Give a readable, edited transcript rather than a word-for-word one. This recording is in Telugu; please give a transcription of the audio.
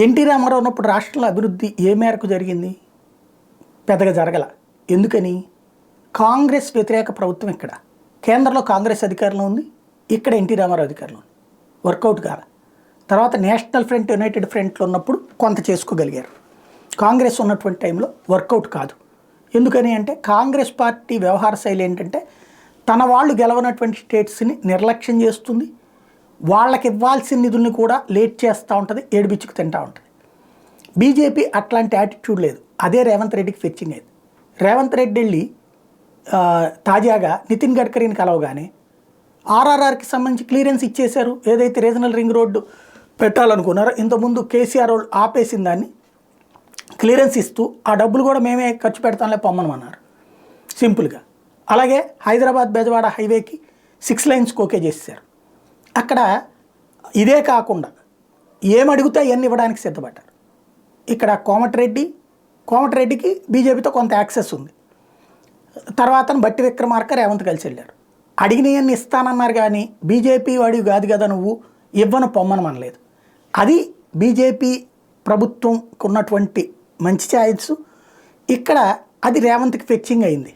ఎన్టీ రామారావు ఉన్నప్పుడు రాష్ట్రంలో అభివృద్ధి ఏ మేరకు జరిగింది? పెద్దగా జరగల. ఎందుకని? కాంగ్రెస్ వ్యతిరేక ప్రభుత్వం ఇక్కడ. కేంద్రంలో కాంగ్రెస్ అధికారంలో ఉంది, ఇక్కడ ఎన్టీ రామారావు అధికారంలో ఉంది. వర్కౌట్ కాల. తర్వాత నేషనల్ ఫ్రంట్, యునైటెడ్ ఫ్రంట్లో ఉన్నప్పుడు కొంత చేసుకోగలిగారు. కాంగ్రెస్ ఉన్నటువంటి టైంలో వర్కౌట్ కాదు. ఎందుకని అంటే కాంగ్రెస్ పార్టీ వ్యవహార శైలి ఏంటంటే తన వాళ్ళు గెలవనటువంటి స్టేట్స్ని నిర్లక్ష్యం చేస్తుంది, వాళ్ళకి ఇవ్వాల్సిన నిధుల్ని కూడా లేట్ చేస్తూ ఉంటుంది, ఏడుబిచ్చుకు తింటూ ఉంటుంది. బీజేపీ అట్లాంటి యాటిట్యూడ్ లేదు. అదే రేవంత్ రెడ్డికి ఫెచ్చింగ్ అయింది. రేవంత్ రెడ్డి వెళ్ళి తాజాగా నితిన్ గడ్కరీని కలవగానే ఆర్ఆర్ఆర్కి సంబంధించి క్లియరెన్స్ ఇచ్చేశారు. ఏదైతే రీజనల్ రింగ్ రోడ్డు పెట్టాలనుకున్నారో ఇంతకుముందు కేసీఆర్ వాళ్ళు ఆపేసిన దాన్ని క్లియరెన్స్ ఇస్తూ ఆ డబ్బులు కూడా మేమే ఖర్చు పెడతాంలే పొమ్మనమన్నారు సింపుల్గా. అలాగే హైదరాబాద్ బెజవాడ హైవేకి 6 లైన్స్కి ఓకే చేశారు. అక్కడ ఇదే కాకుండా ఏమడిగితే అవన్నీ ఇవ్వడానికి సిద్ధపడ్డారు. ఇక్కడ కోమటిరెడ్డికి బీజేపీతో కొంత యాక్సెస్ ఉంది. తర్వాత బట్టి విక్రమార్క రేవంత్ కలిసి వెళ్ళారు. అడిగినవన్నీ ఇస్తానన్నారు కానీ బీజేపీ వాడివి కాదు కదా నువ్వు, ఇవ్వను పొమ్మనమనలేదు. అది బీజేపీ ప్రభుత్వంకు ఉన్నటువంటి మంచి ఛాయిస్. ఇక్కడ అది రేవంత్కి ఫెచ్చింగ్ అయింది.